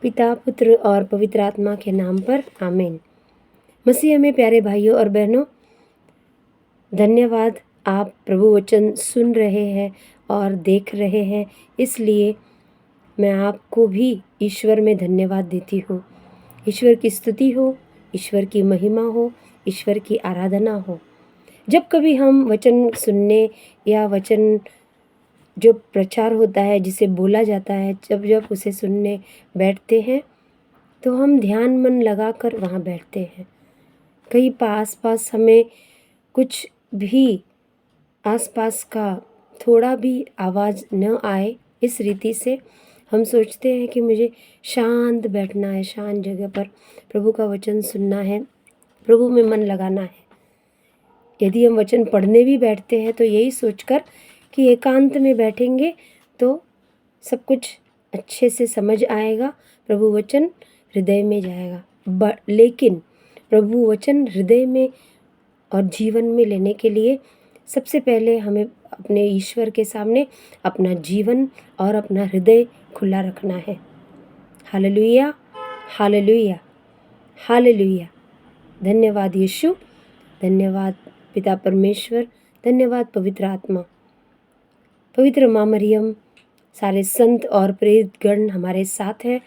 पिता, पुत्र और पवित्र आत्मा के नाम पर आमीन। मसीह में प्यारे भाइयों और बहनों, धन्यवाद आप प्रभु वचन सुन रहे हैं और देख रहे हैं, इसलिए मैं आपको भी ईश्वर में धन्यवाद देती हूँ। ईश्वर की स्तुति हो, ईश्वर की महिमा हो, ईश्वर की आराधना हो। जब कभी हम वचन सुनने या वचन जो प्रचार होता है, जिसे बोला जाता है, जब उसे सुनने बैठते हैं तो हम ध्यान मन लगाकर वहाँ बैठते हैं। कहीं आस-पास हमें कुछ भी आसपास का थोड़ा भी आवाज़ न आए, इस रीति से हम सोचते हैं कि मुझे शांत बैठना है, शांत जगह पर प्रभु का वचन सुनना है, प्रभु में मन लगाना है। यदि हम वचन पढ़ने भी बैठते हैं तो यही सोचकर कि एकांत में बैठेंगे तो सब कुछ अच्छे से समझ आएगा, प्रभु वचन हृदय में जाएगा। लेकिन प्रभु वचन हृदय में और जीवन में लेने के लिए सबसे पहले हमें अपने ईश्वर के सामने अपना जीवन और अपना हृदय खुला रखना है। Hallelujah, hallelujah, hallelujah. धन्यवाद यीशु, धन्यवाद पिता परमेश्वर, धन्यवाद पवित्र आत्मा। पवित्र माँ मरियम, सारे संत और प्रेरित गण हमारे साथ हैं,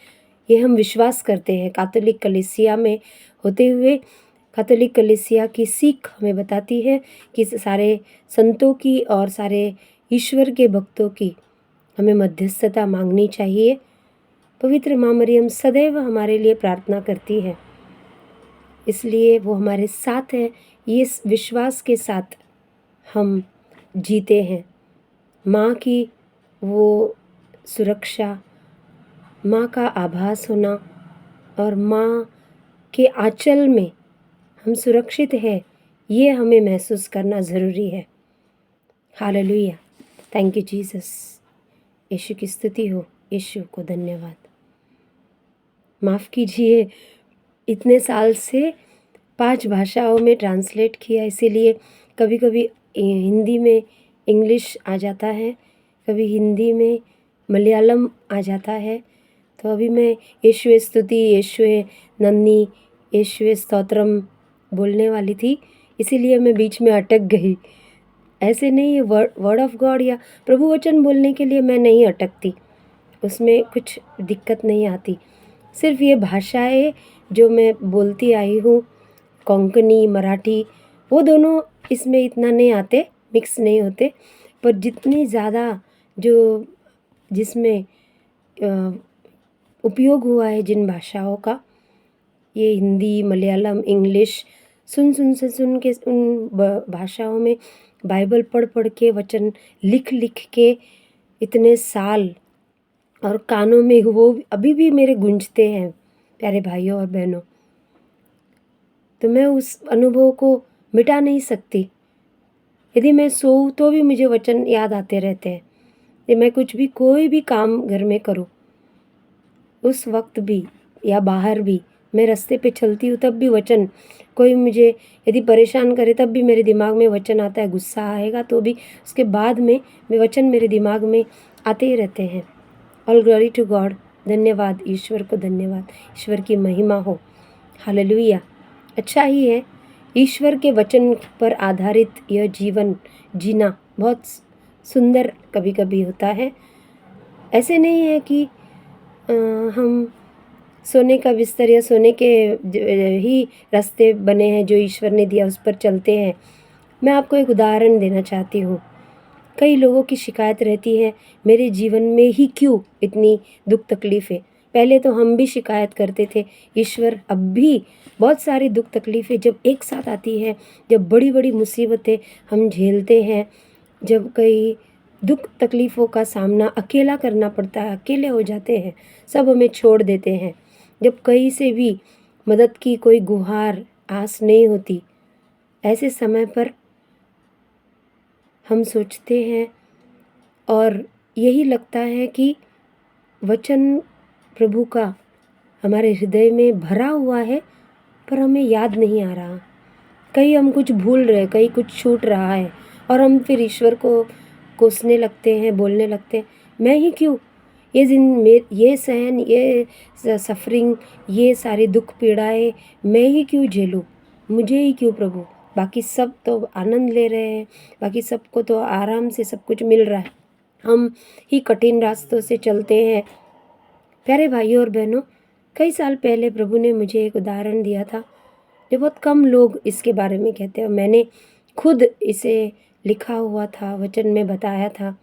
ये हम विश्वास करते हैं। कैथोलिक कलीसिया में होते हुए कैथोलिक कलीसिया की सीख हमें बताती है कि सारे संतों की और सारे ईश्वर के भक्तों की हमें मध्यस्थता मांगनी चाहिए। पवित्र माँ मरियम सदैव हमारे लिए प्रार्थना करती है, इसलिए वो हमारे साथ है। ये विश्वास के साथ हम जीते हैं। माँ की वो सुरक्षा, माँ का आभास होना और माँ के आंचल में हम सुरक्षित हैं, ये हमें महसूस करना ज़रूरी है। Hallelujah, thank you Jesus. Yeshu की स्तुति हो, यीशु को धन्यवाद। माफ़ कीजिए, इतने साल से 5 भाषाओं में ट्रांसलेट किया, इसीलिए कभी कभी हिंदी में इंग्लिश आ जाता है, कभी हिंदी में मलयालम आ जाता है। तो अभी मैं यीशुवे स्तुति, यीशुवे नन्नी, यीशुवे स्तोत्रम बोलने वाली थी, इसीलिए मैं बीच में अटक गई। ऐसे नहीं है, वर्ड ऑफ गॉड या प्रभु वचन बोलने के लिए मैं नहीं अटकती, उसमें कुछ दिक्कत नहीं आती। सिर्फ ये भाषाएं जो मैं बोलती आई हूँ, कोंकणी, मराठी, वो दोनों इसमें इतना नहीं आते, मिक्स नहीं होते। पर जितनी ज़्यादा जो जिसमें उपयोग हुआ है जिन भाषाओं का, ये हिंदी, मलयालम, इंग्लिश, सुन के उन भाषाओं में बाइबल पढ़ के, वचन लिख के इतने साल, और कानों में वो अभी भी मेरे गूंजते हैं प्यारे भाइयों और बहनों। तो मैं उस अनुभव को मिटा नहीं सकती। यदि मैं सोऊं तो भी मुझे वचन याद आते रहते हैं। यदि मैं कुछ भी, कोई भी काम घर में करूं, उस वक्त भी या बाहर भी, मैं रास्ते पे चलती हूँ तब भी वचन, कोई मुझे यदि परेशान करे तब भी मेरे दिमाग में वचन आता है। गुस्सा आएगा तो भी उसके बाद में वचन मेरे दिमाग में आते ही रहते हैं। ऑल ग्लोरी टू गॉड, धन्यवाद ईश्वर को, धन्यवाद, ईश्वर की महिमा हो। हालेलुया। अच्छा ही है, ईश्वर के वचन पर आधारित यह जीवन जीना बहुत सुंदर कभी कभी होता है। ऐसे नहीं है कि हम सोने का बिस्तर या सोने के ही रास्ते बने हैं जो ईश्वर ने दिया, उस पर चलते हैं। मैं आपको एक उदाहरण देना चाहती हूँ। कई लोगों की शिकायत रहती है, मेरे जीवन में ही क्यों इतनी दुख तकलीफ़ें। पहले तो हम भी शिकायत करते थे ईश्वर, अब भी बहुत सारी दुख तकलीफ़ें जब एक साथ आती है, जब बड़ी बड़ी मुसीबतें हम झेलते हैं, जब कई दुख तकलीफ़ों का सामना अकेला करना पड़ता है, अकेले हो जाते हैं, सब हमें छोड़ देते हैं, जब कहीं से भी मदद की कोई गुहार आस नहीं होती, ऐसे समय पर हम सोचते हैं और यही लगता है कि वचन प्रभु का हमारे हृदय में भरा हुआ है, पर हमें याद नहीं आ रहा। कहीं हम कुछ भूल रहे, कहीं कुछ छूट रहा है, और हम फिर ईश्वर को कोसने लगते हैं, बोलने लगते हैं, मैं ही क्यों, ये सहन, ये सफरिंग, ये सारी दुख पीड़ाएं मैं ही क्यों झेलूँ, मुझे ही क्यों प्रभु। बाकी सब तो आनंद ले रहे हैं, बाकी सबको तो आराम से सब कुछ मिल रहा है, हम ही कठिन रास्तों से चलते हैं। प्यारे भाइयों और बहनों, कई साल पहले प्रभु ने मुझे एक उदाहरण दिया था जो बहुत कम लोग इसके बारे में कहते हैं। मैंने खुद इसे लिखा हुआ था, वचन में बताया था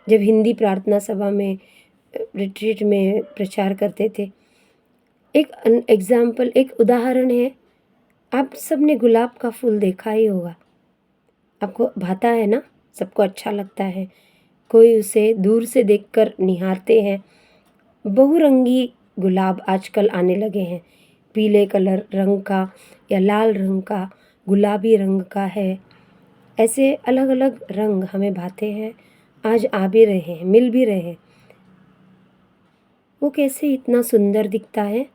जब हिंदी प्रार्थना सभा में रिट्रीट में प्रचार करते थे। एक एग्जाम्पल, एक उदाहरण है। आप सब ने गुलाब का फूल देखा ही होगा, आपको भाता है ना, सबको अच्छा लगता है, कोई उसे दूर से देखकर निहारते हैं। बहुरंगी गुलाब आजकल आने लगे हैं, पीले कलर रंग का या लाल रंग का, गुलाबी रंग का है, ऐसे अलग अलग रंग हमें भाते हैं, आज आ भी रहे हैं, मिल भी रहे हैं। वो कैसे इतना सुंदर दिखता है,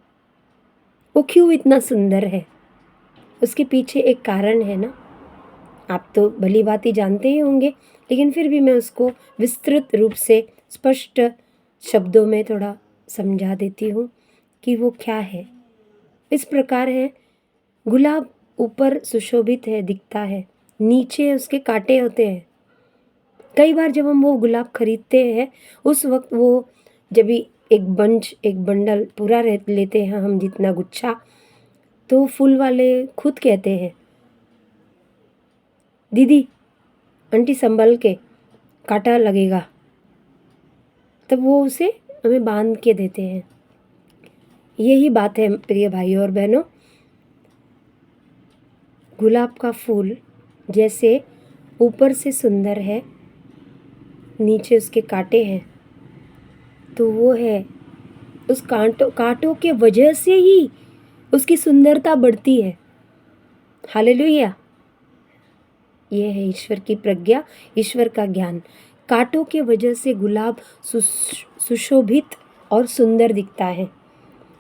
वो क्यों इतना सुंदर है, उसके पीछे एक कारण है ना। आप तो भली भांति जानते ही होंगे, लेकिन फिर भी मैं उसको विस्तृत रूप से स्पष्ट शब्दों में थोड़ा समझा देती हूँ कि वो क्या है। इस प्रकार है, गुलाब ऊपर सुशोभित है, दिखता है, नीचे उसके कांटे होते हैं। कई बार जब हम वो गुलाब खरीदते हैं, उस वक्त वो जब भी एक बंच, एक बंडल पूरा लेते हैं हम, जितना गुच्छा, तो फूल वाले खुद कहते हैं, दीदी आंटी संभल के, कांटा लगेगा, तब वो उसे हमें बांध के देते हैं। यही बात है प्रिय भाइयों और बहनों, गुलाब का फूल जैसे ऊपर से सुंदर है, नीचे उसके कांटे हैं, तो वो है उस कांटों के वजह से ही उसकी सुंदरता बढ़ती है। हालेलुया। ये है ईश्वर की प्रज्ञा, ईश्वर का ज्ञान। कांटों के वजह से गुलाब सुशोभित और सुंदर दिखता है।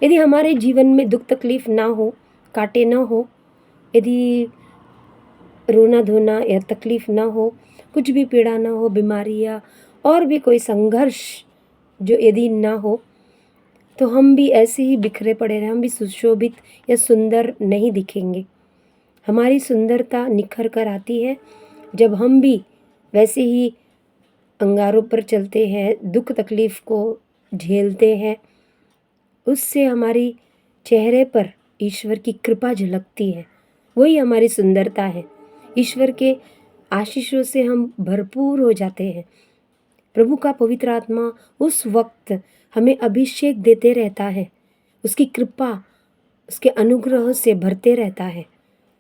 यदि हमारे जीवन में दुख तकलीफ ना हो, कांटे ना हो, यदि रोना धोना या तकलीफ ना हो, कुछ भी पीड़ा ना हो, बीमारियाँ और भी कोई संघर्ष जो यदि ना हो, तो हम भी ऐसे ही बिखरे पड़े रहे, हम भी सुशोभित या सुंदर नहीं दिखेंगे। हमारी सुंदरता निखर कर आती है जब हम भी वैसे ही अंगारों पर चलते हैं, दुख तकलीफ को झेलते हैं, उससे हमारी चेहरे पर ईश्वर की कृपा झलकती है, वही हमारी सुंदरता है। ईश्वर के आशीषों से हम भरपूर हो जाते हैं। प्रभु का पवित्र आत्मा उस वक्त हमें अभिषेक देते रहता है, उसकी कृपा, उसके अनुग्रह से भरते रहता है,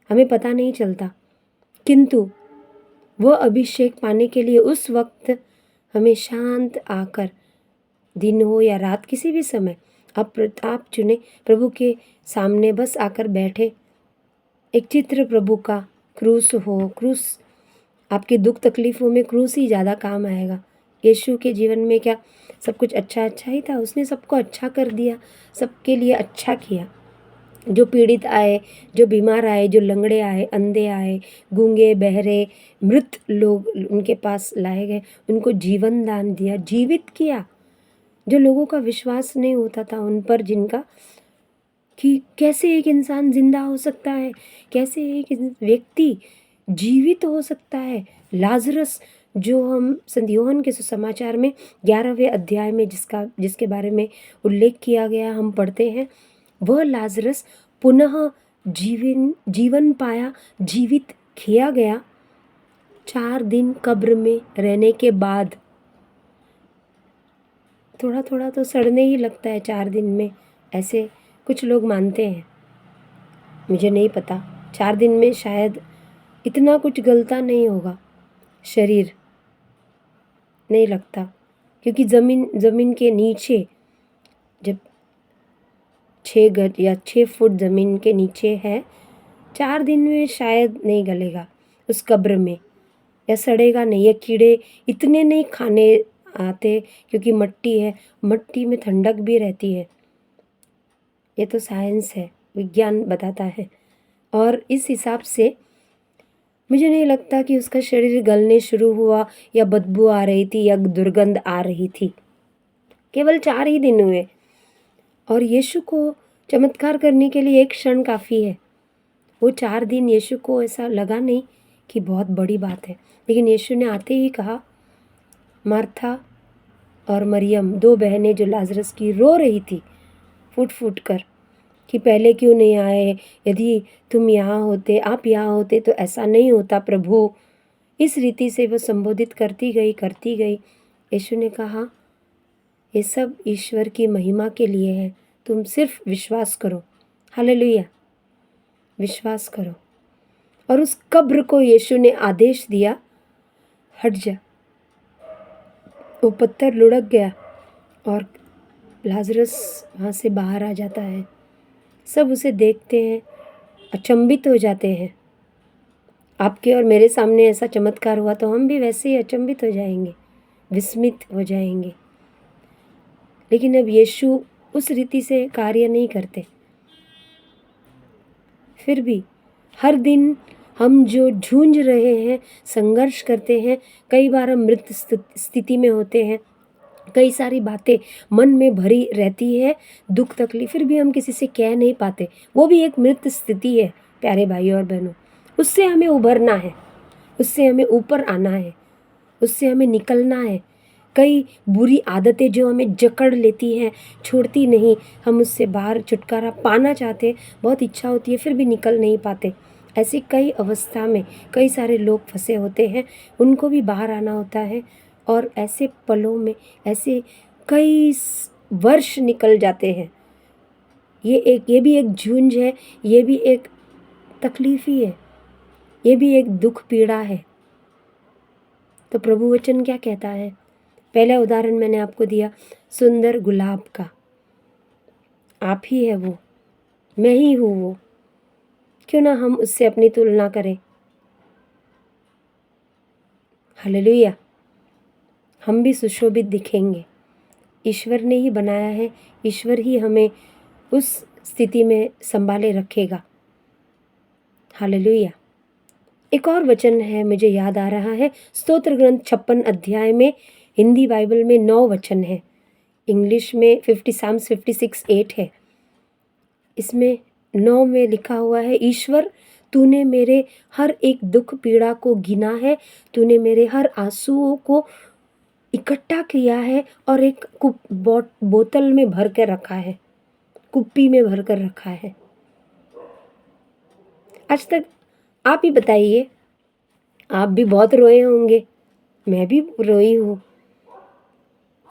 हमें पता नहीं चलता। किंतु वह अभिषेक पाने के लिए उस वक्त हमें शांत आकर, दिन हो या रात, किसी भी समय आप चुने, प्रभु के सामने बस आकर बैठे, एक चित्र प्रभु का, क्रूस हो, क्रूस आपके दुख तकलीफ़ों में क्रूस ही ज़्यादा काम आएगा। यीशु के जीवन में क्या सब कुछ अच्छा अच्छा ही था, उसने सबको अच्छा कर दिया, सबके लिए अच्छा किया। जो पीड़ित आए, जो बीमार आए, जो लंगड़े आए, अंधे आए, गूंगे, बहरे, मृत लोग उनके पास लाए गए, उनको जीवन दान दिया, जीवित किया। जो लोगों का विश्वास नहीं होता था उन पर, जिनका कि कैसे एक इंसान जिंदा हो सकता है, कैसे एक व्यक्ति जीवित हो सकता है। लाजरस, जो हम संत योहन के सुसमाचार में 11वें अध्याय में जिसके बारे में उल्लेख किया गया हम पढ़ते हैं, वह लाजरस पुनः जीवन पाया, जीवित किया गया 4 दिन कब्र में रहने के बाद। थोड़ा थोड़ा तो सड़ने ही लगता है 4 दिन में, ऐसे कुछ लोग मानते हैं, मुझे नहीं पता। 4 दिन में शायद इतना कुछ गलता नहीं होगा शरीर, नहीं लगता, क्योंकि ज़मीन के नीचे जब 6 गज या 6 फुट ज़मीन के नीचे है, 4 दिन में शायद नहीं गलेगा उस कब्र में, या सड़ेगा नहीं, या कीड़े इतने नहीं खाने आते, क्योंकि मट्टी है, मट्टी में ठंडक भी रहती है। ये तो साइंस है, विज्ञान बताता है। और इस हिसाब से मुझे नहीं लगता कि उसका शरीर गलने शुरू हुआ या बदबू आ रही थी या दुर्गंध आ रही थी। केवल 4 ही दिन हुए और यीशु को चमत्कार करने के लिए एक क्षण काफ़ी है। वो 4 दिन यीशु को ऐसा लगा नहीं कि बहुत बड़ी बात है, लेकिन यीशु ने आते ही कहा, मार्था और मरियम 2 बहनें जो लाजरस की रो रही थी फूट फूट कर कि पहले क्यों नहीं आए, यदि तुम यहाँ होते, आप यहाँ होते तो ऐसा नहीं होता प्रभु। इस रीति से वो संबोधित करती गई। यीशु ने कहा, ये सब ईश्वर की महिमा के लिए है, तुम सिर्फ विश्वास करो। हालेलुया, विश्वास करो। और उस कब्र को यीशु ने आदेश दिया, हट जा। वो पत्थर लुढ़क गया और लाजरस वहाँ से बाहर आ जाता है। सब उसे देखते हैं, अचंभित हो जाते हैं। आपके और मेरे सामने ऐसा चमत्कार हुआ तो हम भी वैसे ही अचंभित हो जाएंगे, विस्मित हो जाएंगे। लेकिन अब यीशु उस रीति से कार्य नहीं करते। फिर भी हर दिन हम जो जूझ रहे हैं, संघर्ष करते हैं, कई बार हम मृत स्थिति में होते हैं, कई सारी बातें मन में भरी रहती है, दुख तकलीफ, फिर भी हम किसी से कह नहीं पाते। वो भी एक मृत स्थिति है प्यारे भाइयों और बहनों। उससे हमें उभरना है, उससे हमें ऊपर आना है, उससे हमें निकलना है। कई बुरी आदतें जो हमें जकड़ लेती हैं, छोड़ती नहीं, हम उससे बाहर छुटकारा पाना चाहते, बहुत इच्छा होती है, फिर भी निकल नहीं पाते। ऐसी कई अवस्था में कई सारे लोग फंसे होते हैं, उनको भी बाहर आना होता है। और ऐसे पलों में ऐसे कई वर्ष निकल जाते हैं। ये भी एक झुंझ है, ये भी एक तकलीफ ही है, ये भी एक दुख पीड़ा है। तो प्रभु वचन क्या कहता है? पहला उदाहरण मैंने आपको दिया सुंदर गुलाब का। आप ही है वो, मैं ही हूँ वो। क्यों ना हम उससे अपनी तुलना करें। हालेलुया, हम भी सुशोभित दिखेंगे। ईश्वर ने ही बनाया है, ईश्वर ही हमें उस स्थिति में संभाले रखेगा। हालेलुया। एक और वचन है, मुझे याद आ रहा है, स्तोत्र ग्रंथ 56 अध्याय में, हिंदी बाइबल में 9 वचन है, इंग्लिश में 56:8 है। इसमें 9 में लिखा हुआ है, ईश्वर तूने मेरे हर एक दुख पीड़ा को गिना है, तूने मेरे हर आंसुओं को इकट्ठा किया है और एक बोतल में भर कर रखा है, कुप्पी में भर कर रखा है। आज तक आप ही बताइए, आप भी बहुत रोए होंगे, मैं भी रोई हूँ।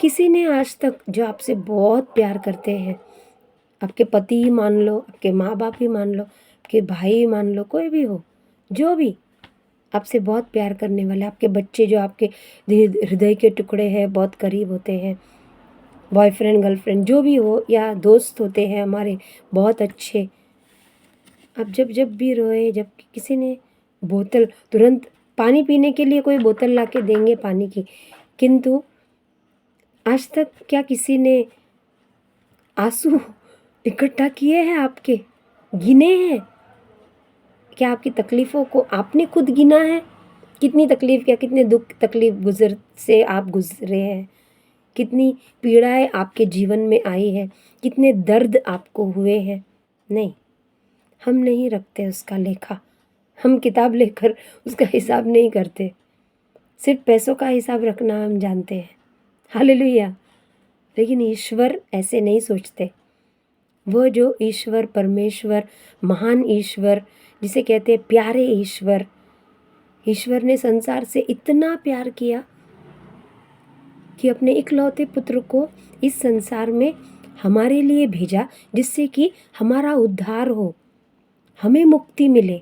किसी ने आज तक जो आपसे बहुत प्यार करते हैं, आपके पति ही मान लो, आपके माँ बाप ही मान लो, आपके भाई ही मान लो, कोई भी हो, जो भी आपसे बहुत प्यार करने वाले, आपके बच्चे जो आपके हृदय के टुकड़े हैं, बहुत करीब होते हैं, बॉयफ्रेंड गर्लफ्रेंड जो भी हो, या दोस्त होते हैं हमारे बहुत अच्छे, अब जब भी रोए, जब किसी ने बोतल, तुरंत पानी पीने के लिए कोई बोतल ला के देंगे पानी की, किंतु आज तक क्या किसी ने आंसू इकट्ठा किए हैं, आपके गिने हैं? क्या आपकी तकलीफ़ों को आपने खुद गिना है? कितनी तकलीफ़, क्या कितने दुख तकलीफ़ गुजर से आप गुजरे हैं, कितनी पीड़ाएं आपके जीवन में आई है, कितने दर्द आपको हुए हैं? नहीं, हम नहीं रखते उसका लेखा, हम किताब लेकर उसका हिसाब नहीं करते, सिर्फ पैसों का हिसाब रखना हम जानते हैं। हालेलुया। लेकिन ईश्वर ऐसे नहीं सोचते। वो जो ईश्वर, परमेश्वर, महान ईश्वर, जिसे कहते हैं प्यारे ईश्वर, ईश्वर ने संसार से इतना प्यार किया कि अपने इकलौते पुत्र को इस संसार में हमारे लिए भेजा, जिससे कि हमारा उद्धार हो, हमें मुक्ति मिले।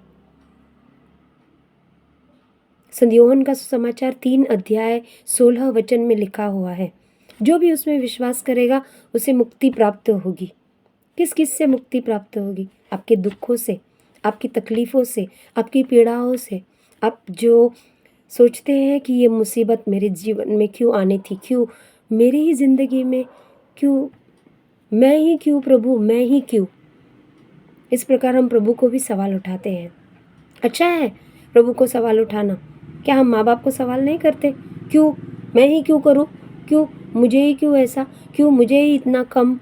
संत यूहन्ना का सुसमाचार 3 अध्याय 16 वचन में लिखा हुआ है, जो भी उसमें विश्वास करेगा उसे मुक्ति प्राप्त होगी। किस किस से मुक्ति प्राप्त होगी? आपके दुखों से, आपकी तकलीफ़ों से, आपकी पीड़ाओं से। आप जो सोचते हैं कि ये मुसीबत मेरे जीवन में क्यों आनी थी, क्यों मेरी ही ज़िंदगी में, क्यों मैं ही क्यों प्रभु, मैं ही क्यों? इस प्रकार हम प्रभु को भी सवाल उठाते हैं। अच्छा है प्रभु को सवाल उठाना। क्या हम माँ बाप को सवाल नहीं करते? क्यों मैं ही क्यों करूँ, क्यों मुझे ही क्यों ऐसा, क्यों मुझे ही इतना कम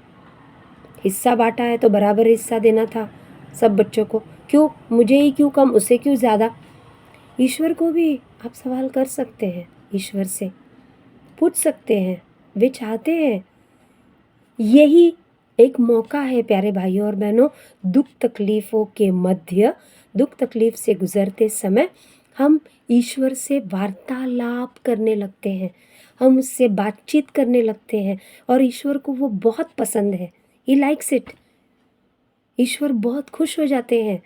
हिस्सा बांटा है, तो बराबर हिस्सा देना था सब बच्चों को, क्यों मुझे ही क्यों कम, उसे क्यों ज़्यादा। ईश्वर को भी आप सवाल कर सकते हैं, ईश्वर से पूछ सकते हैं, वे चाहते हैं। यही एक मौका है प्यारे भाइयों और बहनों, दुख तकलीफ़ों के मध्य, दुख तकलीफ़ से गुज़रते समय हम ईश्वर से वार्तालाप करने लगते हैं, हम उससे बातचीत करने लगते हैं, और ईश्वर को वो बहुत पसंद है। He likes it. ईश्वर बहुत खुश हो जाते हैं।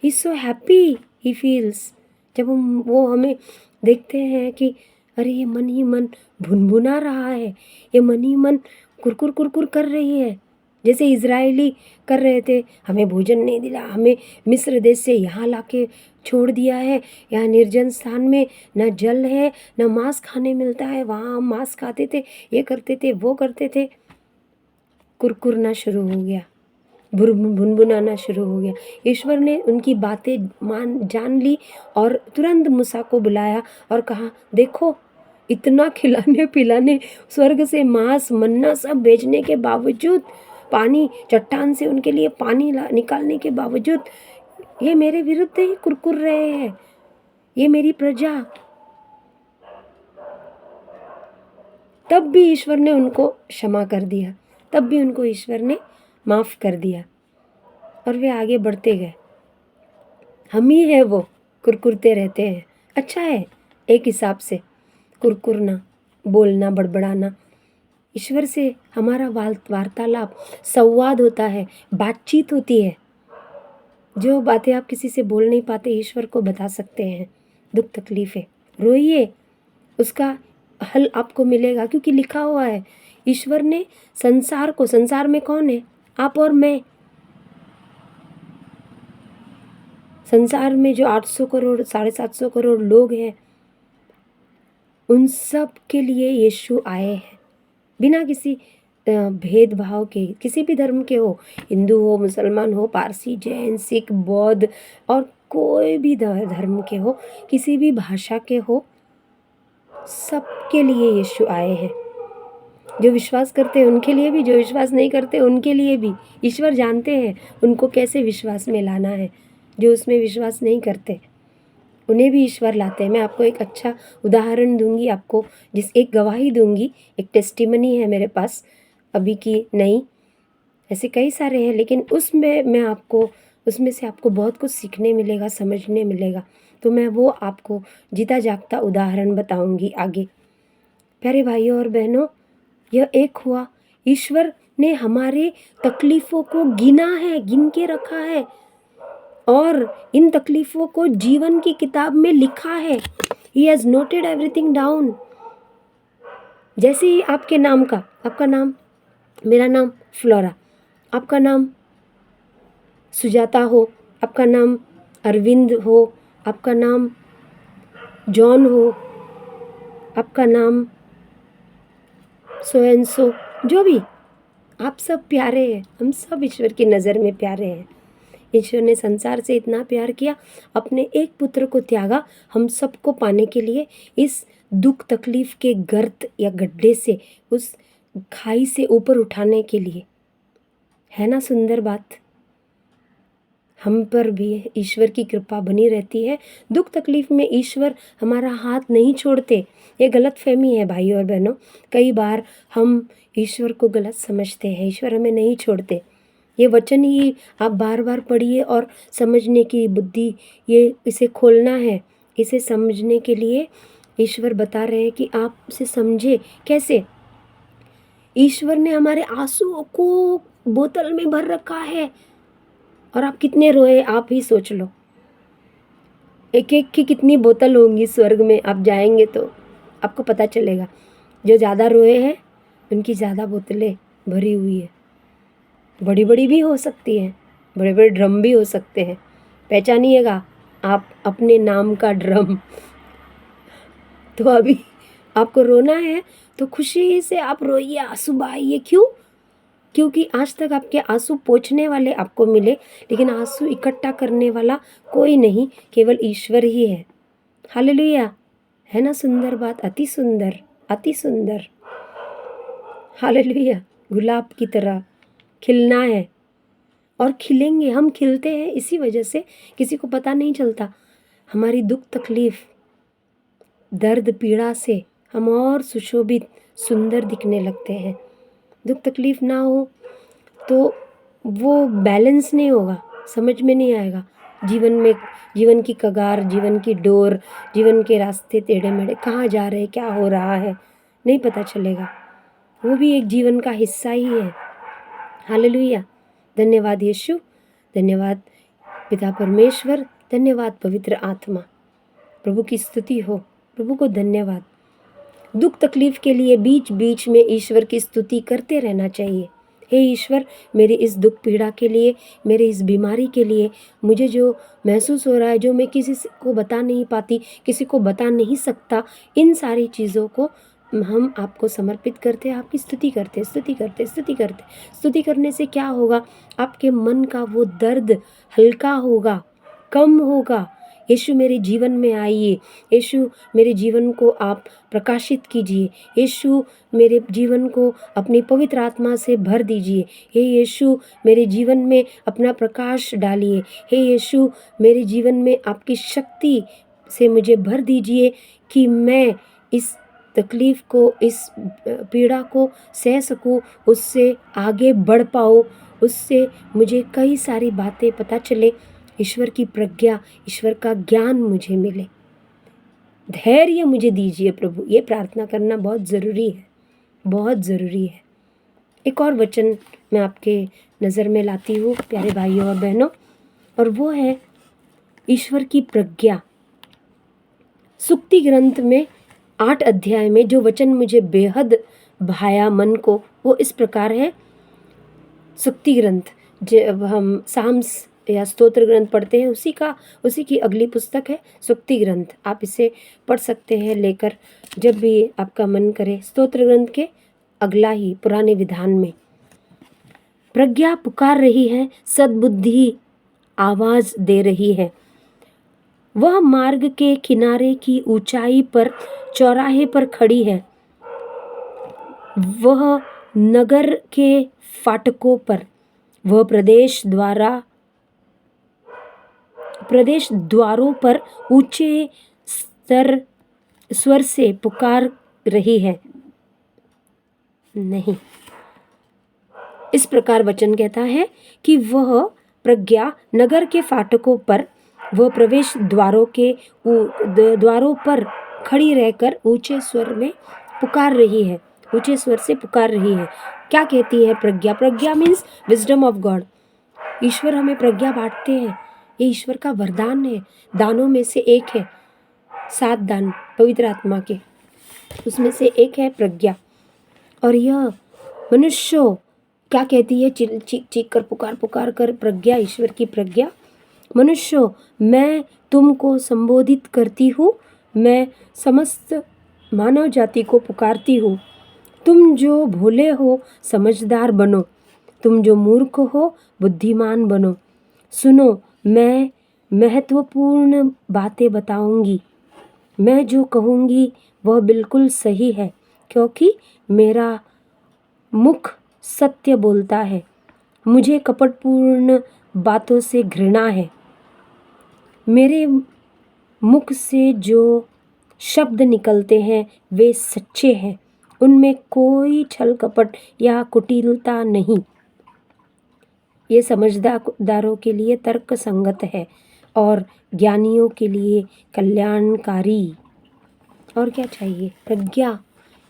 He is so happy, he feels, जब वो हमें देखते हैं कि अरे ये मन ही मन भुनभुना रहा है, ये मन ही मन कुरकुर कुरकुर कर रही है, जैसे इजरायली कर रहे थे, हमें भोजन नहीं दिला, हमें मिस्र देश से यहाँ लाके छोड़ दिया है, यहाँ निर्जन स्थान में न जल है न मांस खाने मिलता है, वहाँ हम मांस खाते थे, ये करते थे वो करते थे। कुरकुरना शुरू हो गया, भुनभुनाना शुरू हो गया। ईश्वर ने उनकी बातें जान ली और तुरंत मूसा को बुलाया और कहा, देखो इतना खिलाने पिलाने, स्वर्ग से मांस मन्ना सब भेजने के बावजूद, पानी चट्टान से उनके लिए पानी निकालने के बावजूद ये मेरे विरुद्ध ही कुरकुर रहे हैं, ये मेरी प्रजा। तब भी ईश्वर ने उनको क्षमा कर दिया, तब भी उनको ईश्वर ने माफ़ कर दिया और वे आगे बढ़ते गए। हम ही है वो कुरकुरते रहते हैं। अच्छा है एक हिसाब से कुरकुरना, बोलना, बड़बड़ाना। ईश्वर से हमारा वार्तालाप, संवाद होता है, बातचीत होती है। जो बातें आप किसी से बोल नहीं पाते, ईश्वर को बता सकते हैं। दुख तकलीफ़ें, रोइए, उसका हल आपको मिलेगा, क्योंकि लिखा हुआ है ईश्वर ने संसार को, संसार में कौन है, आप और मैं, संसार में जो 800 करोड़ 750 करोड़ लोग हैं, उन सब के लिए यीशु आए हैं, बिना किसी भेदभाव के, किसी भी धर्म के हो, हिंदू हो, मुसलमान हो, पारसी, जैन, सिख, बौद्ध और कोई भी धर्म के हो, किसी भी भाषा के हो, सबके लिए यीशु आए हैं। जो विश्वास करते हैं उनके लिए भी, जो विश्वास नहीं करते उनके लिए भी। ईश्वर जानते हैं उनको कैसे विश्वास में लाना है। जो उसमें विश्वास नहीं करते उन्हें भी ईश्वर लाते हैं। मैं आपको एक अच्छा उदाहरण दूंगी, आपको एक गवाही दूंगी, एक टेस्टिमनी है मेरे पास अभी की नई, ऐसे कई सारे हैं, लेकिन उसमें से आपको बहुत कुछ सीखने मिलेगा, समझने मिलेगा। तो मैं वो आपको जीता जागता उदाहरण बताऊंगी आगे। प्यारे भाइयों और बहनों, यह एक हुआ, ईश्वर ने हमारे तकलीफ़ों को गिना है, गिन के रखा है, और इन तकलीफ़ों को जीवन की किताब में लिखा है। He has noted everything down। जैसे ही आपके नाम का, आपका नाम, मेरा नाम फ्लोरा, आपका नाम सुजाता हो, आपका नाम अरविंद हो, आपका नाम जॉन हो, आपका नाम सो एंड सो, जो भी, आप सब प्यारे हैं, हम सब ईश्वर की नज़र में प्यारे हैं। ईश्वर ने संसार से इतना प्यार किया, अपने एक पुत्र को त्यागा हम सबको पाने के लिए, इस दुख तकलीफ़ के गर्त या गड्ढे से, उस खाई से ऊपर उठाने के लिए। है ना सुंदर बात। हम पर भी ईश्वर की कृपा बनी रहती है। दुख तकलीफ़ में ईश्वर हमारा हाथ नहीं छोड़ते। ये गलतफहमी है भाई और बहनों, कई बार हम ईश्वर को गलत समझते हैं। ईश्वर हमें नहीं छोड़ते। ये वचन ही आप बार बार पढ़िए और समझने की बुद्धि, ये इसे खोलना है। इसे समझने के लिए ईश्वर बता रहे हैं कि आप इसे समझे कैसे। ईश्वर ने हमारे आंसुओं को बोतल में भर रखा है, और आप कितने रोए आप ही सोच लो। एक एक की कितनी बोतल होंगी स्वर्ग में, आप जाएंगे तो आपको पता चलेगा। जो ज़्यादा रोए हैं उनकी ज़्यादा बोतलें भरी हुई है। बड़ी बड़ी भी हो सकती हैं, बड़े बड़े ड्रम भी हो सकते हैं। पहचानिएगा आप अपने नाम का ड्रम। तो अभी आपको रोना है तो खुशी से आप रोइए, आंसू बहाइए। क्यों? क्योंकि आज तक आपके आंसू पोंछने वाले आपको मिले, लेकिन आंसू इकट्ठा करने वाला कोई नहीं, केवल ईश्वर ही है। हालेलुया। है ना सुंदर बात, अति सुंदर, अति सुंदर। हालेलुया। गुलाब की तरह खिलना है और खिलेंगे। हम खिलते हैं इसी वजह से, किसी को पता नहीं चलता। हमारी दुख तकलीफ, दर्द पीड़ा से हम और सुशोभित, सुंदर दिखने लगते हैं। दुख तकलीफ ना हो तो वो बैलेंस नहीं होगा, समझ में नहीं आएगा। जीवन में, जीवन की कगार, जीवन की डोर, जीवन के रास्ते टेढ़े मेढ़े, कहाँ जा रहे हैं, क्या हो रहा है, नहीं पता चलेगा। वो भी एक जीवन का हिस्सा ही है। हालेलुया। धन्यवाद यीशु, धन्यवाद पिता परमेश्वर, धन्यवाद पवित्र आत्मा। प्रभु की स्तुति हो, प्रभु को धन्यवाद। दुख तकलीफ के लिए बीच बीच में ईश्वर की स्तुति करते रहना चाहिए। हे ईश्वर, मेरी इस दुख पीड़ा के लिए, मेरे इस बीमारी के लिए, मुझे जो महसूस हो रहा है, जो मैं किसी को बता नहीं पाती, किसी को बता नहीं सकता, इन सारी चीज़ों को हम आपको समर्पित करते हैं, आपकी स्तुति करते, स्तुति करते, स्तुति करते। स्तुति करने से क्या होगा? आपके मन का वो दर्द हल्का होगा, कम होगा। यीशु मेरे जीवन में आइए, यीशु मेरे जीवन को आप प्रकाशित कीजिए, यीशु मेरे जीवन को अपनी पवित्र आत्मा से भर दीजिए। हे यीशु, मेरे जीवन में अपना प्रकाश डालिए। हे यीशु, मेरे जीवन में आपकी शक्ति से मुझे भर दीजिए कि मैं इस तकलीफ़ को, इस पीड़ा को सह सकूं, उससे आगे बढ़ पाऊं, उससे मुझे कई सारी बातें पता चले। ईश्वर की प्रज्ञा, ईश्वर का ज्ञान मुझे मिले। धैर्य मुझे दीजिए प्रभु। ये प्रार्थना करना बहुत ज़रूरी है, बहुत ज़रूरी है। एक और वचन मैं आपके नज़र में लाती हूँ प्यारे भाइयों और बहनों, और वो है ईश्वर की प्रज्ञा। सुक्ति ग्रंथ में 8 अध्याय में जो वचन मुझे बेहद भाया मन को, वो इस प्रकार है। सुक्ति ग्रंथ, जब हम साम्स या स्तोत्र ग्रंथ पढ़ते हैं, उसी की अगली पुस्तक है सुक्ति ग्रंथ। आप इसे पढ़ सकते हैं लेकर, जब भी आपका मन करे। स्तोत्र ग्रंथ के अगला ही पुराने विधान में। प्रज्ञा पुकार रही है, सद्बुद्धि आवाज दे रही है। वह मार्ग के किनारे की ऊंचाई पर, चौराहे पर खड़ी है। वह नगर के फाटकों पर, वह प्रदेश द्वारों पर ऊंचे स्वर से पुकार रही है। नहीं, इस प्रकार वचन कहता है कि वह प्रज्ञा नगर के फाटकों पर, वह प्रवेश द्वारों पर खड़ी रहकर ऊंचे स्वर में पुकार रही है, ऊंचे स्वर से पुकार रही है। क्या कहती है प्रज्ञा? प्रज्ञा मीन्स विजडम ऑफ गॉड। ईश्वर हमें प्रज्ञा बांटते हैं, ये ईश्वर का वरदान है, दानों में से एक है। 7 दान पवित्र आत्मा के, उसमें से एक है प्रज्ञा। और यह मनुष्य क्या कहती है? चीख चीख कर, पुकार कर प्रज्ञा, ईश्वर की प्रज्ञा। मनुष्य, मैं तुमको संबोधित करती हूँ, मैं समस्त मानव जाति को पुकारती हूँ। तुम जो भोले हो समझदार बनो, तुम जो मूर्ख हो बुद्धिमान बनो। सुनो, मैं महत्वपूर्ण बातें बताऊंगी। मैं जो कहूँगी वह बिल्कुल सही है, क्योंकि मेरा मुख सत्य बोलता है। मुझे कपटपूर्ण बातों से घृणा है। मेरे मुख से जो शब्द निकलते हैं वे सच्चे हैं, उनमें कोई छल कपट या कुटिलता नहीं। ये समझदारों के लिए तर्क संगत है और ज्ञानियों के लिए कल्याणकारी। और क्या चाहिए? प्रज्ञा,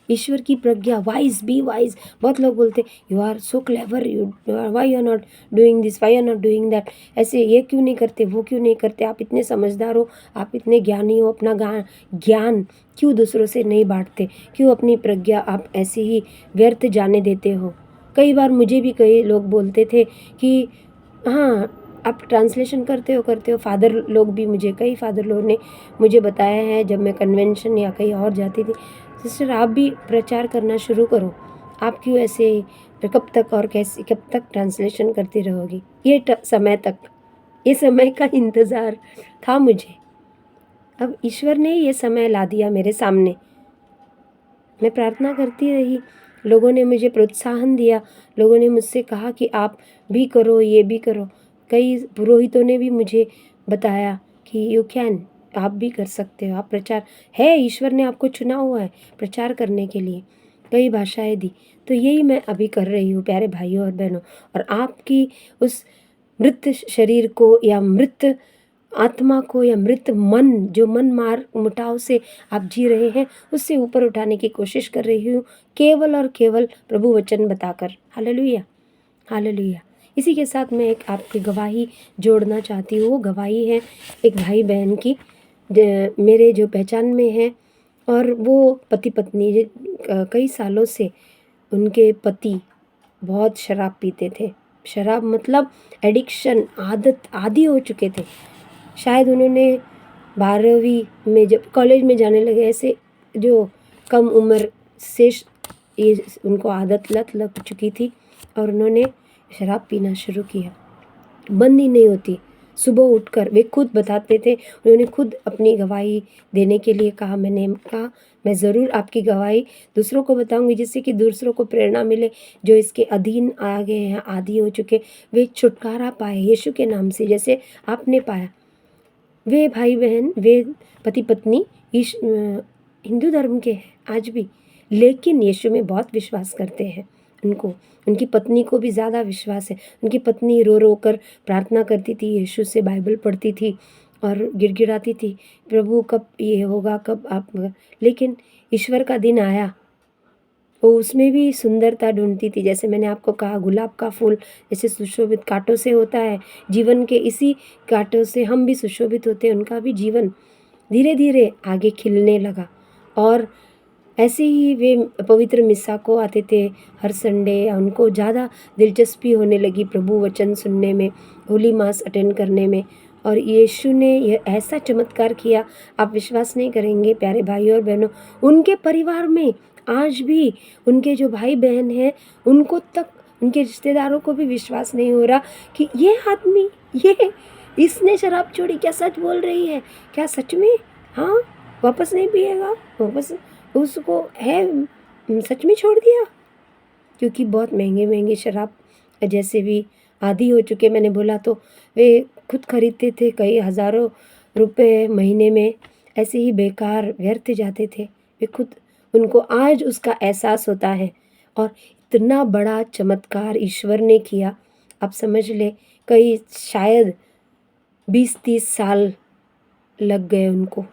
ईश्वर की प्रज्ञा। Wise, be wise. बहुत लोग बोलते you are so clever, why you are not doing this, why are not doing that. ऐसे ये क्यों नहीं करते, वो क्यों नहीं करते? आप इतने समझदार हो, आप इतने ज्ञानी हो, अपना ज्ञान क्यों दूसरों से नहीं बांटते? क्यों अपनी प्रज्ञा आप ऐसे ही व्यर्थ जाने देते हो? कई बार मुझे भी कई लोग बोलते थे कि हाँ आप ट्रांसलेशन करते हो। फादर लोग भी, कई फादर लोगों ने मुझे बताया है, जब मैं कन्वेंशन या कहीं और जाती थी, सिस्टर आप भी प्रचार करना शुरू करो। आप क्यों ऐसे कब तक और कैसे, कब तक ट्रांसलेशन करती रहोगी? ये समय का इंतज़ार था मुझे। अब ईश्वर ने ये समय ला दिया मेरे सामने। मैं प्रार्थना करती रही, लोगों ने मुझे प्रोत्साहन दिया, लोगों ने मुझसे कहा कि आप भी करो, ये भी करो। कई पुरोहितों ने भी मुझे बताया कि यू कैन, आप भी कर सकते हो, आप प्रचार है, ईश्वर ने आपको चुना हुआ है प्रचार करने के लिए। कई भाषाएं दी। तो यही मैं अभी कर रही हूँ प्यारे भाइयों और बहनों। और आपकी उस मृत शरीर को या मृत आत्मा को या मृत मन, जो मन मार मुटाव से आप जी रहे हैं, उससे ऊपर उठाने की कोशिश कर रही हूँ, केवल और केवल प्रभु वचन बताकर। Hallelujah, hallelujah. इसी के साथ मैं एक आपकी गवाही जोड़ना चाहती हूँ। वो गवाही है एक भाई बहन की, मेरे जो पहचान में है, और वो पति पत्नी कई सालों से उनके पति बहुत शराब पीते थे। शराब मतलब एडिक्शन, आदत, आदी हो चुके थे। शायद उन्होंने 12वीं में जब कॉलेज में जाने लगे, ऐसे जो कम उम्र से ये उनको आदत लत लग चुकी थी, और उन्होंने शराब पीना शुरू किया, बंद ही नहीं होती। सुबह उठकर वे खुद बताते थे, उन्होंने खुद अपनी गवाही देने के लिए कहा। मैंने कहा मैं ज़रूर आपकी गवाही दूसरों को बताऊंगी, जिससे कि दूसरों को प्रेरणा मिले, जो इसके अधीन आ गए हैं, आदी हो चुके, वे छुटकारा पाए यीशु के नाम से, जैसे आपने पाया। वे भाई बहन, वे पति पत्नी हिंदू धर्म के हैं आज भी, लेकिन यीशु में बहुत विश्वास करते हैं। उनकी पत्नी को भी ज़्यादा विश्वास है। उनकी पत्नी रो रो कर प्रार्थना करती थी, यीशु से बाइबल पढ़ती थी और गिड़गिड़ाती थी, प्रभु कब ये होगा, कब आप। लेकिन ईश्वर का दिन आया, वो उसमें भी सुंदरता ढूंढती थी। जैसे मैंने आपको कहा, गुलाब का फूल जैसे सुशोभित कांटों से होता है, जीवन के इसी कांटों से हम भी सुशोभित होते हैं। उनका भी जीवन धीरे धीरे आगे खिलने लगा। और ऐसे ही वे पवित्र मिस्सा को आते थे हर संडे। उनको ज़्यादा दिलचस्पी होने लगी प्रभु वचन सुनने में, होली मास अटेंड करने में। और यीशु ने यह ऐसा चमत्कार किया, आप विश्वास नहीं करेंगे प्यारे भाइयों और बहनों। उनके परिवार में आज भी उनके जो भाई बहन हैं, उनको तक, उनके रिश्तेदारों को भी विश्वास नहीं हो रहा कि ये आदमी, ये इसने शराब छोड़ी। क्या सच बोल रही है? क्या सच में? हाँ, वापस नहीं पिएगा, वापस उसको है सच में छोड़ दिया। क्योंकि बहुत महंगे महंगे शराब जैसे भी आदी हो चुके, मैंने बोला तो, वे खुद खरीदते थे, कई हज़ारों रुपए महीने में ऐसे ही बेकार व्यर्थ जाते थे। वे खुद, उनको आज उसका एहसास होता है। और इतना बड़ा चमत्कार ईश्वर ने किया, आप समझ ले, कई शायद 20-30 साल लग गए उनको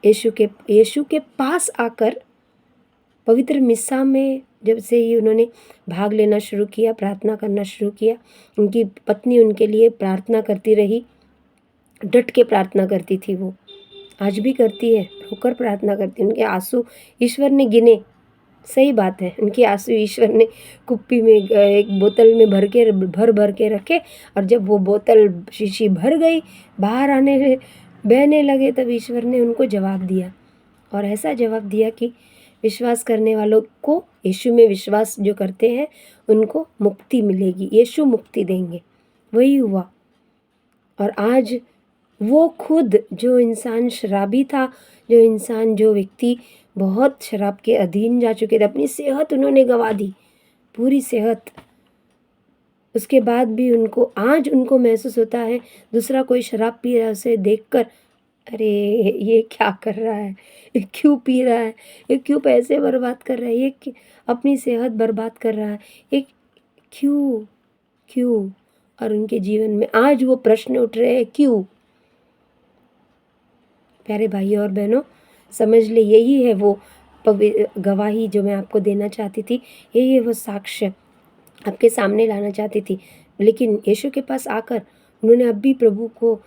यीशु के पास आकर। पवित्र मिस्सा में जब से ही उन्होंने भाग लेना शुरू किया, प्रार्थना करना शुरू किया, उनकी पत्नी उनके लिए प्रार्थना करती रही, डट के प्रार्थना करती थी। वो आज भी करती है, रोकर प्रार्थना करती है। उनके आंसू ईश्वर ने गिने, सही बात है, उनके आंसू ईश्वर ने कुप्पी में, एक बोतल में भर के रखे। और जब वो बोतल शीशी भर गई, बाहर बहने लगे, तब ईश्वर ने उनको जवाब दिया। और ऐसा जवाब दिया कि विश्वास करने वालों को, यीशु में विश्वास जो करते हैं, उनको मुक्ति मिलेगी, यीशु मुक्ति देंगे। वही हुआ। और आज वो खुद, जो इंसान शराबी था, जो व्यक्ति बहुत शराब के अधीन जा चुके थे, अपनी सेहत उन्होंने गंवा दी, पूरी सेहत। उसके बाद भी आज उनको महसूस होता है, दूसरा कोई शराब पी रहा है, उसे देखकर, अरे ये क्या कर रहा है, ये क्यों पी रहा है, ये क्यों पैसे बर्बाद कर रहा है, ये अपनी सेहत बर्बाद कर रहा है, ये क्यों क्यों। और उनके जीवन में आज वो प्रश्न उठ रहे हैं, क्यों। प्यारे भाइयों और बहनों, समझ ले, यही है वो गवाही जो मैं आपको देना चाहती थी, यही है वो साक्ष्य आपके सामने लाना चाहती थी। लेकिन यीशु के पास आकर उन्होंने अब भी प्रभु को,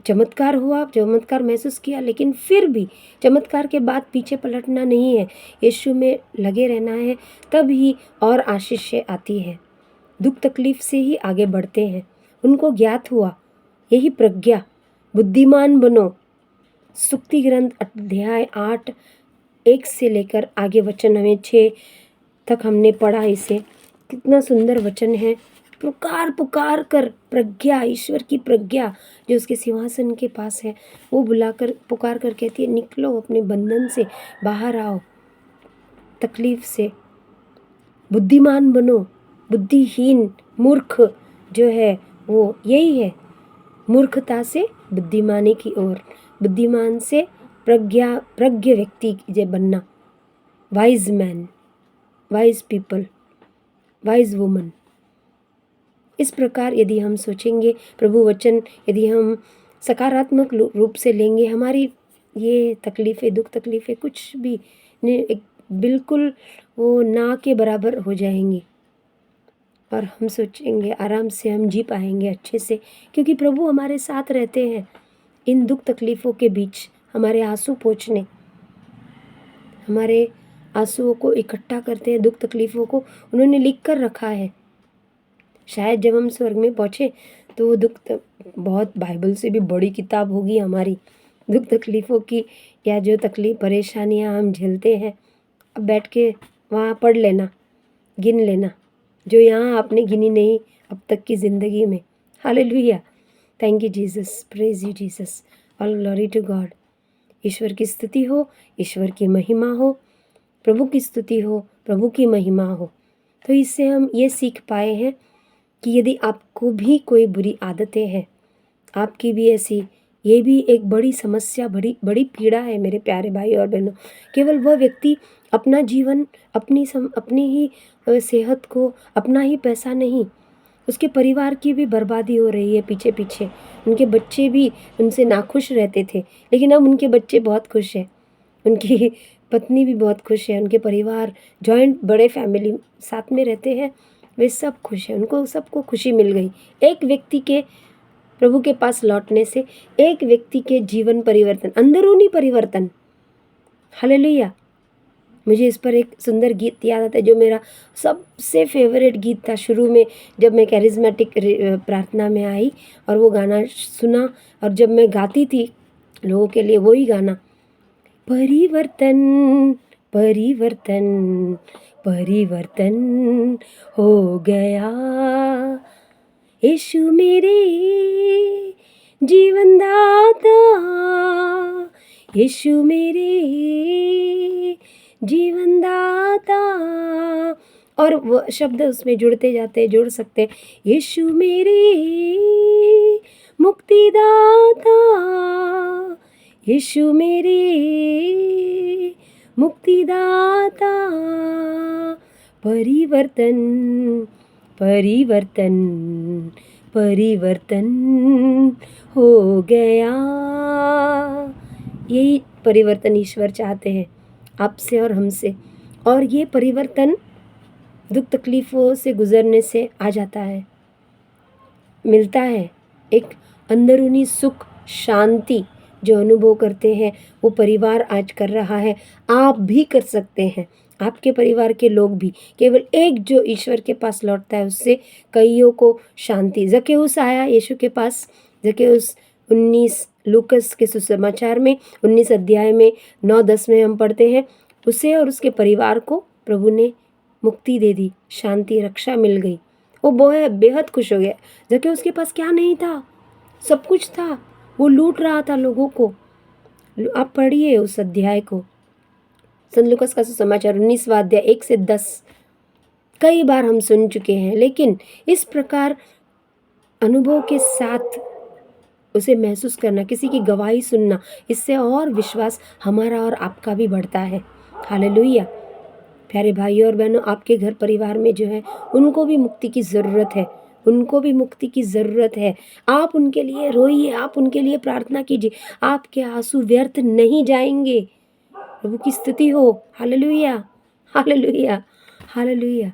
चमत्कार हुआ, चमत्कार महसूस किया, लेकिन फिर भी चमत्कार के बाद पीछे पलटना नहीं है, यीशु में लगे रहना है। तब ही और आशीष आती है, दुख तकलीफ से ही आगे बढ़ते हैं। उनको ज्ञात हुआ, यही प्रज्ञा, बुद्धिमान बनो। सुक्ति ग्रंथ अध्याय 8 1 से लेकर आगे वचन हमें 6 तक हमने पढ़ा। इसे कितना सुंदर वचन है। पुकार कर प्रज्ञा, ईश्वर की प्रज्ञा जो उसके सिंहासन के पास है, वो बुलाकर पुकार कर कहती है, निकलो अपने बंधन से, बाहर आओ, तकलीफ से, बुद्धिमान बनो। बुद्धिहीन मूर्ख जो है वो यही है, मूर्खता से बुद्धिमानी की ओर, बुद्धिमान से प्रज्ञ व्यक्ति जे बनना, wise man, wise people, wise woman. इस प्रकार यदि हम सोचेंगे, प्रभु वचन यदि हम सकारात्मक रूप से लेंगे, हमारी ये तकलीफ़ें, दुख तकलीफ़ें कुछ भी बिल्कुल वो ना के बराबर हो जाएंगी और हम सोचेंगे आराम से हम जी पाएंगे अच्छे से, क्योंकि प्रभु हमारे साथ रहते हैं। इन दुख तकलीफ़ों के बीच हमारे आंसू पोंछने, हमारे आंसुओं को इकट्ठा करते हैं, दुख तकलीफ़ों को उन्होंने लिख कर रखा है। शायद जब हम स्वर्ग में पहुँचे तो वो बहुत बाइबल से भी बड़ी किताब होगी हमारी, दुख तकलीफ़ों की, या जो तकलीफ़ परेशानियाँ हम झेलते हैं, अब बैठ के वहाँ पढ़ लेना, गिन लेना, जो यहाँ आपने गिनी नहीं अब तक की ज़िंदगी में। Hallelujah, thank you Jesus, praise you Jesus, all glory to God. ईश्वर की स्तुति हो, ईश्वर की महिमा हो, प्रभु की स्तुति हो, प्रभु की महिमा हो। तो इससे हम ये सीख पाए हैं कि यदि आपको भी कोई बुरी आदतें हैं, आपकी भी ऐसी, ये भी एक बड़ी समस्या, बड़ी पीड़ा है मेरे प्यारे भाई और बहनों। केवल वह व्यक्ति अपना जीवन, अपनी ही सेहत को, अपना ही पैसा नहीं, उसके परिवार की भी बर्बादी हो रही है पीछे पीछे। उनके बच्चे भी उनसे नाखुश रहते थे, लेकिन अब उनके बच्चे बहुत खुश हैं, उनकी पत्नी भी बहुत खुश है, उनके परिवार जॉइंट बड़े फैमिली साथ में रहते हैं, वे सब खुश हैं, उनको सबको खुशी मिल गई एक व्यक्ति के प्रभु के पास लौटने से, एक व्यक्ति के जीवन परिवर्तन, अंदरूनी परिवर्तन। हालेलुया। मुझे इस पर एक सुंदर गीत याद आता है जो मेरा सबसे फेवरेट गीत था शुरू में, जब मैं कैरिज्मेटिक प्रार्थना में आई और वो गाना सुना, और जब मैं गाती थी लोगों के लिए वही गाना, परिवर्तन परिवर्तन परिवर्तन हो गया, यीशु मेरे जीवन दाता, यीशु मेरे जीवन दाता, और वो शब्द उसमें जुड़ते जाते, जुड़ सकते, यीशु मेरे मुक्तिदाता, यीशु मेरे मुक्तिदाता, परिवर्तन परिवर्तन परिवर्तन हो गया। यही परिवर्तन ईश्वर चाहते हैं आपसे और हमसे, और ये परिवर्तन दुख तकलीफ़ों से गुज़रने से आ जाता है, मिलता है। एक अंदरूनी सुख, शांति जो अनुभव करते हैं वो परिवार आज कर रहा है, आप भी कर सकते हैं, आपके परिवार के लोग भी। केवल एक जो ईश्वर के पास लौटता है उससे कईयों को शांति। जक्केउस आया यीशु के पास, जक्केउस 19 लूकस के सुसमाचार में 19 अध्याय में 9-10 में हम पढ़ते हैं, उसे और उसके परिवार को प्रभु ने मुक्ति दे दी, शांति, रक्षा मिल गई। वो बेहद खुश हो गया। जक्केउस के पास क्या नहीं था, सब कुछ था, वो लूट रहा था लोगों को। आप पढ़िए उस अध्याय को, संत लूकस का सुसमाचार 19वां अध्याय 1 से 10। कई बार हम सुन चुके हैं, लेकिन इस प्रकार अनुभव के साथ उसे महसूस करना, किसी की गवाही सुनना, इससे और विश्वास हमारा और आपका भी बढ़ता है। हालेलुया। प्यारे भाइयों और बहनों, आपके घर परिवार में जो है उनको भी मुक्ति की ज़रूरत है, उनको भी मुक्ति की ज़रूरत है। आप उनके लिए रोइए, आप उनके लिए प्रार्थना कीजिए, आपके आंसू व्यर्थ नहीं जाएंगे। प्रभु की स्तुति हो। Hallelujah, hallelujah, hallelujah.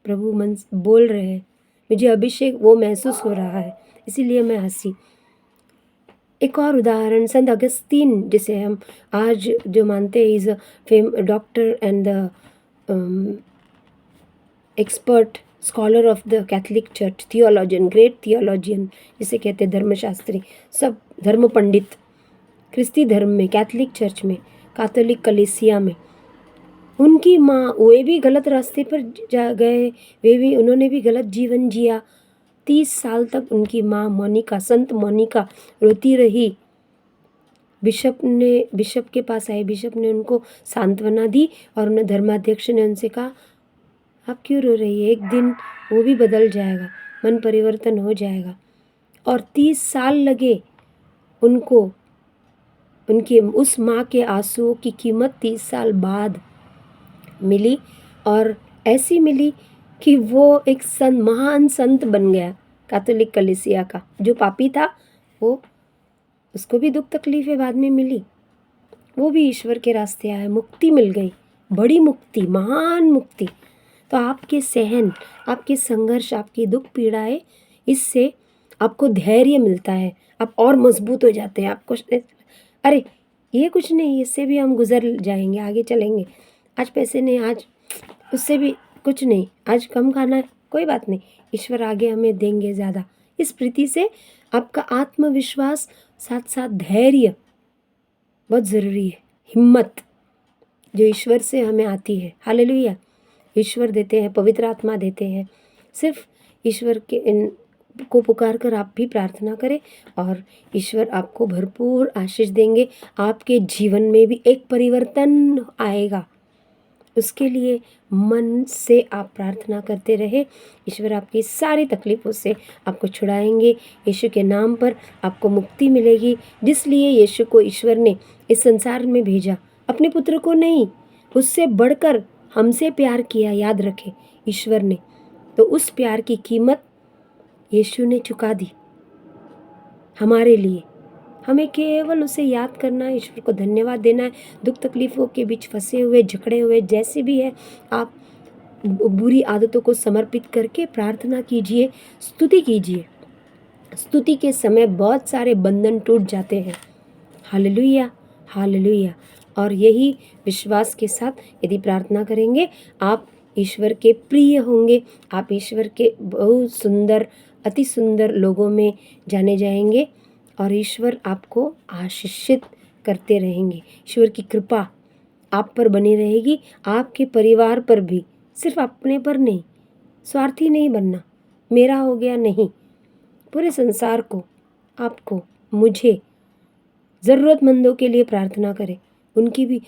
प्रभु मन बोल रहे हैं, मुझे अभिषेक वो महसूस हो रहा है, इसीलिए मैं हंसी। एक और उदाहरण, संत अगस्तीन जिसे हम आज जो मानते हैं, is a doctor and the expert scholar of the Catholic church, theologian, great theologian जिसे कहते हैं, धर्मशास्त्री, सब धर्म पंडित, ख्रिस्ती धर्म में, कैथलिक चर्च में, कैथोलिक कलीसिया में। उनकी माँ, वे भी गलत रास्ते पर जा गए, उन्होंने भी गलत जीवन जिया। 30 साल तक उनकी माँ मोनिका, संत मोनिका रोती रही। बिशप के पास आए, बिशप ने उनको सांत्वना दी और उन्हें धर्माध्यक्ष ने उनसे कहा, आप क्यों रो रही है? एक दिन वो भी बदल जाएगा, मन परिवर्तन हो जाएगा। और 30 साल लगे उनको, उनकी उस माँ के आंसुओं की कीमत 30 साल बाद मिली, और ऐसी मिली कि वो एक महान संत बन गया कैथोलिक कलीसिया का। जो पापी था वो, उसको भी दुख तकलीफें बाद में मिली, वो भी ईश्वर के रास्ते आया, मुक्ति मिल गई, बड़ी मुक्ति, महान मुक्ति। तो आपके सहन, आपके संघर्ष, आपकी दुख पीड़ाएं, इससे आपको धैर्य मिलता है, आप और मजबूत हो जाते हैं। आपको अरे ये कुछ नहीं, इससे भी हम गुजर जाएंगे, आगे चलेंगे। आज पैसे नहीं, आज उससे भी कुछ नहीं, आज कम खाना है, कोई बात नहीं, ईश्वर आगे हमें देंगे ज़्यादा। इस प्रीति से आपका आत्मविश्वास, साथ साथ धैर्य बहुत ज़रूरी है, हिम्मत जो ईश्वर से हमें आती है। हालेलुया। ईश्वर देते हैं, पवित्र आत्मा देते हैं। सिर्फ ईश्वर के इन को पुकार कर आप भी प्रार्थना करें और ईश्वर आपको भरपूर आशीष देंगे। आपके जीवन में भी एक परिवर्तन आएगा, उसके लिए मन से आप प्रार्थना करते रहे। ईश्वर आपकी सारी तकलीफ़ों से आपको छुड़ाएंगे। यीशु के नाम पर आपको मुक्ति मिलेगी। जिसलिए यीशु को ईश्वर ने इस संसार में भेजा, अपने पुत्र को नहीं, उससे बढ़कर हमसे प्यार किया, याद रखें ईश्वर ने। तो उस प्यार की कीमत यीशु ने चुका दी हमारे लिए। हमें केवल उसे याद करना है, ईश्वर को धन्यवाद देना है। दुख तकलीफ़ों के बीच फंसे हुए, झगड़े हुए, जैसे भी है, आप बुरी आदतों को समर्पित करके प्रार्थना कीजिए, स्तुति कीजिए। स्तुति के समय बहुत सारे बंधन टूट जाते हैं। Hallelujah, hallelujah. और यही विश्वास के साथ यदि प्रार्थना करेंगे, आप ईश्वर के प्रिय होंगे, आप ईश्वर के बहुत सुंदर, अति सुंदर लोगों में जाने जाएंगे और ईश्वर आपको आशीषित करते रहेंगे। ईश्वर की कृपा आप पर बनी रहेगी, आपके परिवार पर भी। सिर्फ अपने पर नहीं, स्वार्थी नहीं बनना, मेरा हो गया नहीं, पूरे संसार को, आपको, मुझे, ज़रूरतमंदों के लिए प्रार्थना करें। उनकी भी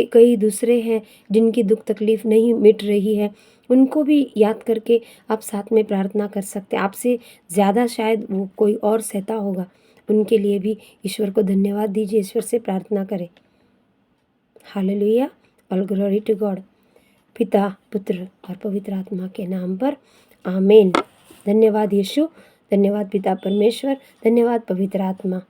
कई दूसरे हैं जिनकी दुख तकलीफ़ नहीं मिट रही है, उनको भी याद करके आप साथ में प्रार्थना कर सकते हैं। आपसे ज़्यादा शायद वो कोई और सहता होगा, उनके लिए भी ईश्वर को धन्यवाद दीजिए, ईश्वर से प्रार्थना करें। Hallelujah, all glory to God. पिता, पुत्र और पवित्र आत्मा के नाम पर आमीन। धन्यवाद यीशु, धन्यवाद पिता परमेश्वर, धन्यवाद पवित्र आत्मा।